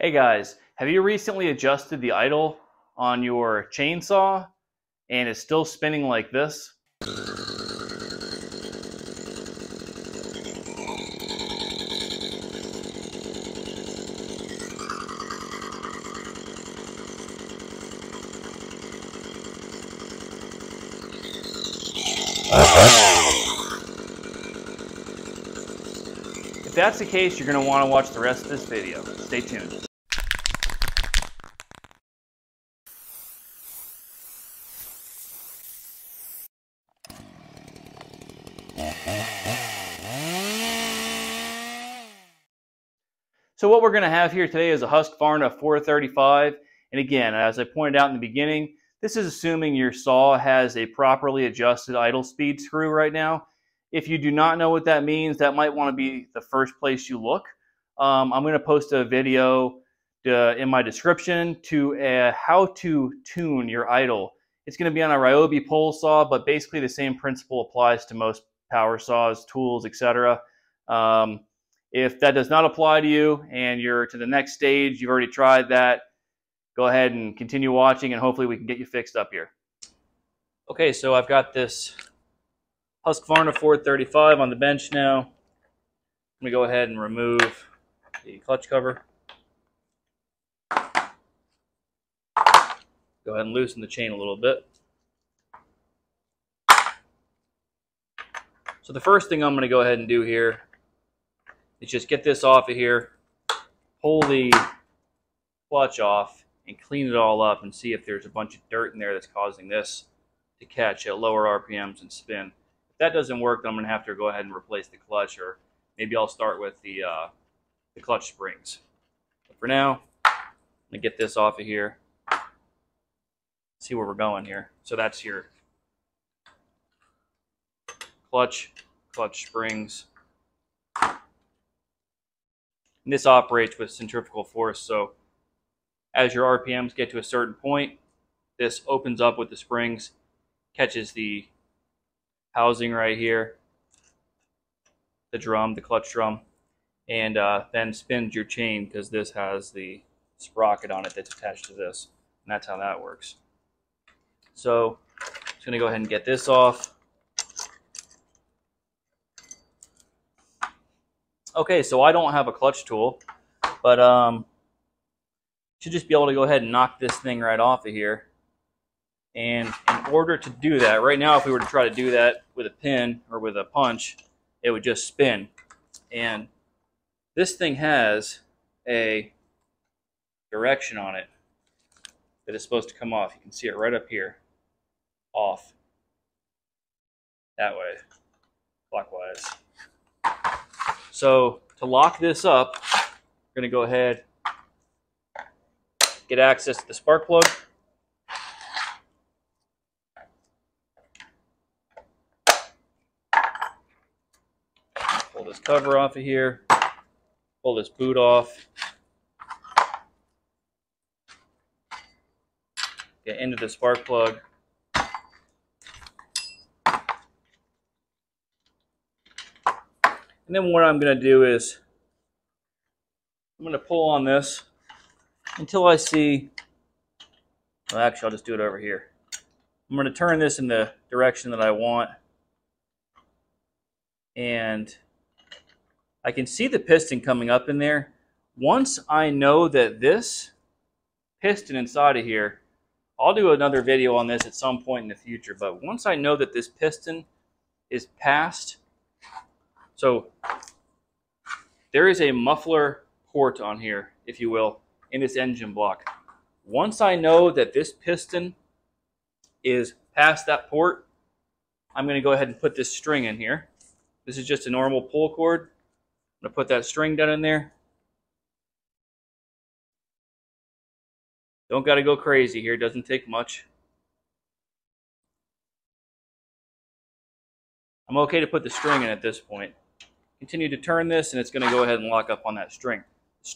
Hey guys, have you recently adjusted the idle on your chainsaw and it's still spinning like this? If that's the case, you're going to want to watch the rest of this video. Stay tuned. So what we're going to have here today is a Husqvarna 435. And again, as I pointed out in the beginning, this is assuming your saw has a properly adjusted idle speed screw right now. If you do not know what that means, that might want to be the first place you look. I'm going to post a video in my description to how to tune your idle. It's going to be on a ryobi pole saw, but basically the same principle applies to most power saws, tools, etc. If that does not apply to you and you're to the next stage, you've already tried that, go ahead and continue watching and hopefully we can get you fixed up here. Okay, so I've got this Husqvarna 435 on the bench now. I'm going to go ahead and remove the clutch cover. Go ahead and loosen the chain a little bit. So the first thing I'm going to go ahead and do here is just get this off of here, pull the clutch off, and clean it all up and see if there's a bunch of dirt in there that's causing this to catch at lower RPMs and spin. If that doesn't work, then I'm going to have to go ahead and replace the clutch, or maybe I'll start with the clutch springs. But for now, I'm going to get this off of here, see where we're going here. So that's your clutch springs. And this operates with centrifugal force, so as your RPMs get to a certain point, this opens up with the springs, catches the housing right here, the drum, the clutch drum, and then spins your chain because this has the sprocket on it that's attached to this, and that's how that works. So I'm just going to go ahead and get this off. Okay, so I don't have a clutch tool, but should just be able to go ahead and knock this thing right off of here. And in order to do that, right now if we were to try to do that with a pin or with a punch, it would just spin. And this thing has a direction on it that is supposed to come off. You can see it right up here, off, that way, clockwise. So to lock this up, we're going to go ahead, get access to the spark plug. Pull this cover off of here, pull this boot off, get into the spark plug. And then what I'm going to do is I'm going to pull on this until I see, well, actually I'll just do it over here. I'm going to turn this in the direction that I want, and I can see the piston coming up in there. Once I know that this piston inside of here, I'll do another video on this at some point in the future, but once I know that this piston is past, so there is a muffler port on here, if you will, in this engine block. Once I know that this piston is past that port, I'm going to go ahead and put this string in here. This is just a normal pull cord. I'm going to put that string down in there. Don't got to go crazy here. It doesn't take much. I'm okay to put the string in at this point. Continue to turn this, and it's going to go ahead and lock up on that string.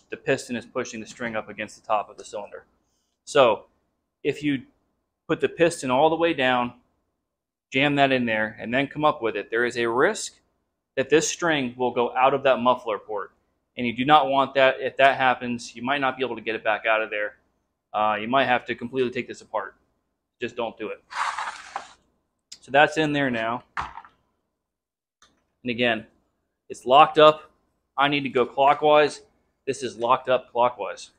The piston is pushing the string up against the top of the cylinder. So if you put the piston all the way down, jam that in there, and then come up with it, there is a risk that this string will go out of that muffler port. And you do not want that. If that happens, you might not be able to get it back out of there. You might have to completely take this apart. Just don't do it. So that's in there now. And again, it's locked up. I need to go clockwise. This is locked up clockwise.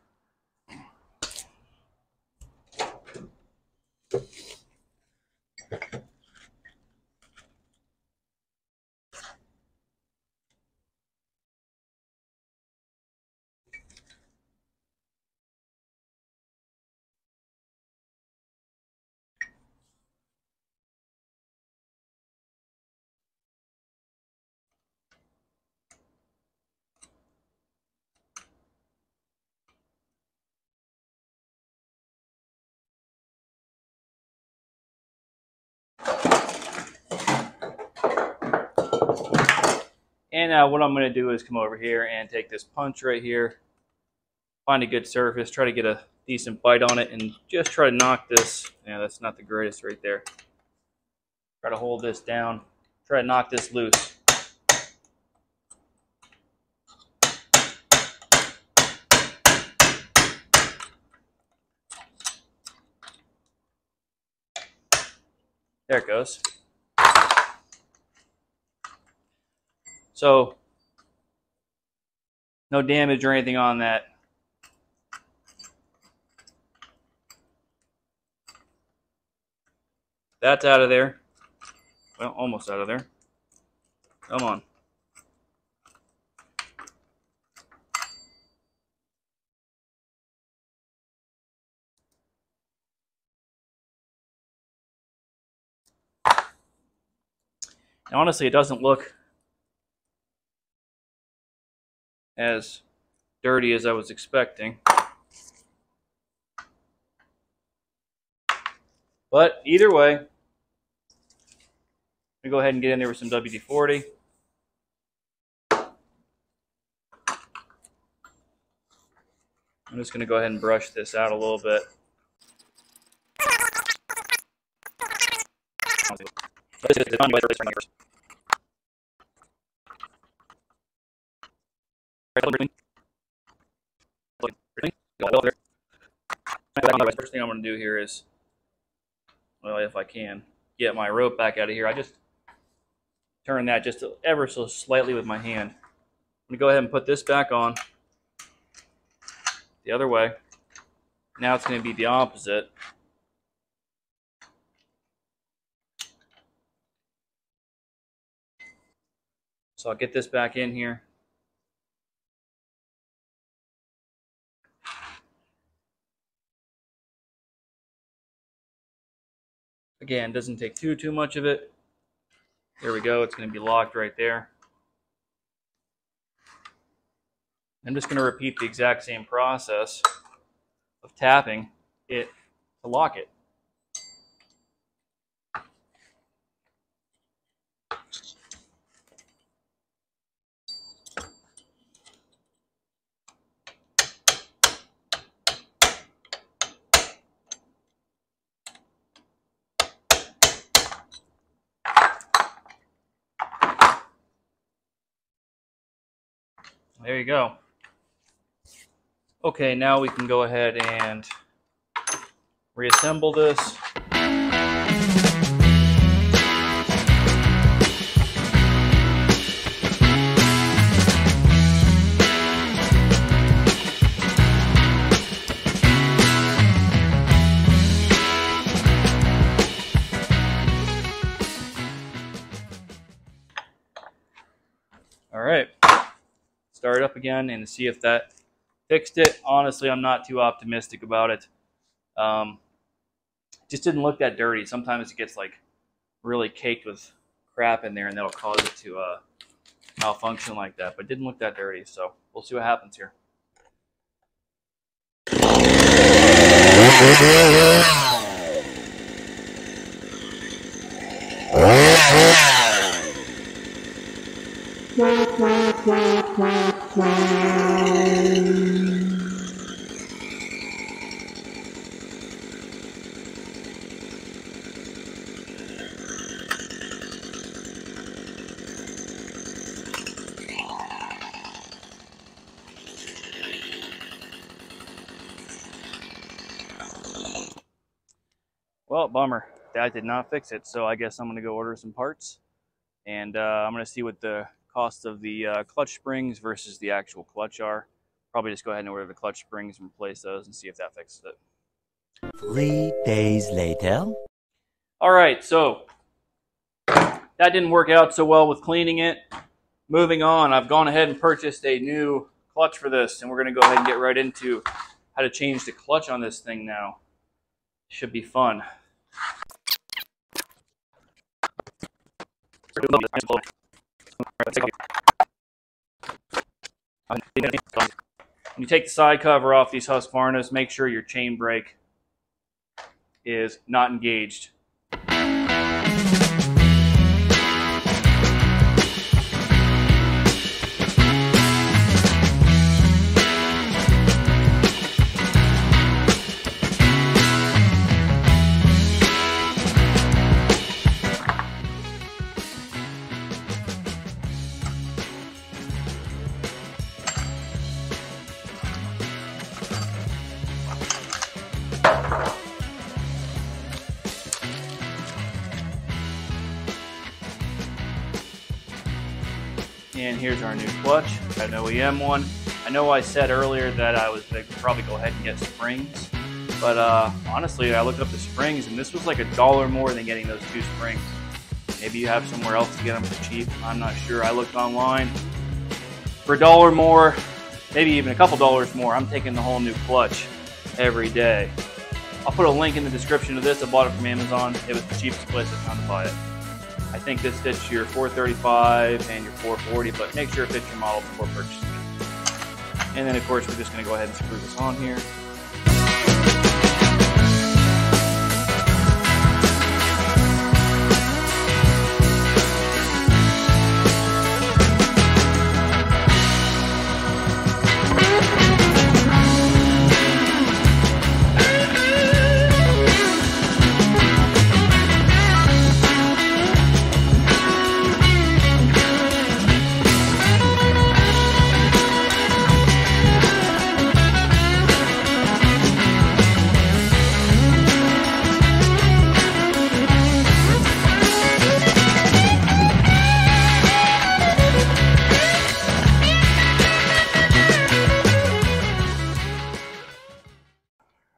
And what I'm going to do is come over here and take this punch right here, find a good surface, try to get a decent bite on it, and just try to knock this. Yeah, that's not the greatest right there. Try to hold this down, try to knock this loose. There it goes. So, no damage or anything on that. That's out of there. Well, almost out of there. Come on. And honestly, it doesn't look as dirty as I was expecting. But either way, I'm going to go ahead and get in there with some WD-40. I'm just going to go ahead and brush this out a little bit. First thing I'm going to do here is, well, if I can, get my rope back out of here. I just turn that just ever so slightly with my hand. I'm going to go ahead and put this back on the other way. Now it's going to be the opposite. So I'll get this back in here. Again, doesn't take too much of it. There we go. It's going to be locked right there. I'm just going to repeat the exact same process of tapping it to lock it. There you go. Okay, now we can go ahead and reassemble this. All right. Start it up again and see if that fixed it. Honestly, I'm not too optimistic about it. Just didn't look that dirty. Sometimes it gets like really caked with crap in there, and that'll cause it to malfunction like that. But it didn't look that dirty, so we'll see what happens here. Well, bummer. That did not fix it, so I guess I'm going to go order some parts. And I'm going to see what the cost of the clutch springs versus the actual clutch are. Probably just go ahead and order the clutch springs and replace those and see if that fixes it. 3 days later. All right, so that didn't work out so well with cleaning it. Moving on, I've gone ahead and purchased a new clutch for this, and we're going to go ahead and get right into how to change the clutch on this thing now. Should be fun. When you take the side cover off these Husqvarnas, make sure your chain brake is not engaged. And here's our new clutch. Got an OEM one. I know I said earlier that I was going to probably go ahead and get springs, but honestly, I looked up the springs, and this was like $1 more than getting those 2 springs. Maybe you have somewhere else to get them for cheap. I'm not sure. I looked online for $1 more, maybe even a couple dollars more. I'm taking the whole new clutch every day. I'll put a link in the description of this. I bought it from Amazon. It was the cheapest place I found to buy it. I think this fits your 435 and your 440, but make sure it fits your model before purchasing it. And then, of course, we're just going to go ahead and screw this on here.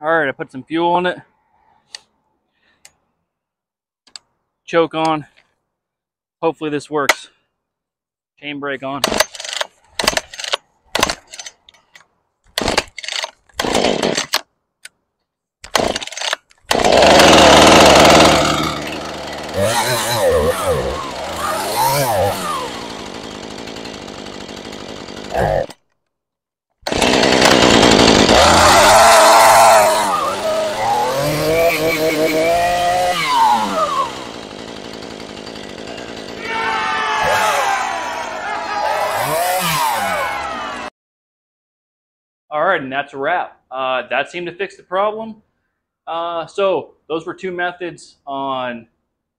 Alright, I put some fuel on it. Choke on. Hopefully this works. Chain brake on. All right, and that's a wrap. That seemed to fix the problem. So those were 2 methods on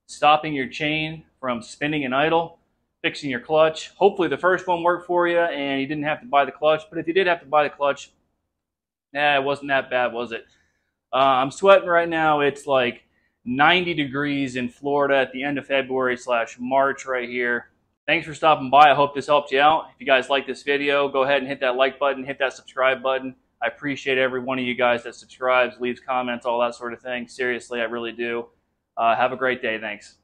stopping your chain from spinning and idle, fixing your clutch. Hopefully the first one worked for you and you didn't have to buy the clutch. But if you did have to buy the clutch, it wasn't that bad, was it? I'm sweating right now. It's like 90 degrees in Florida at the end of February/March right here. Thanks for stopping by. I hope this helped you out. If you guys like this video, go ahead and hit that like button, hit that subscribe button. I appreciate every one of you guys that subscribes, leaves comments, all that sort of thing. Seriously, I really do. Have a great day. Thanks.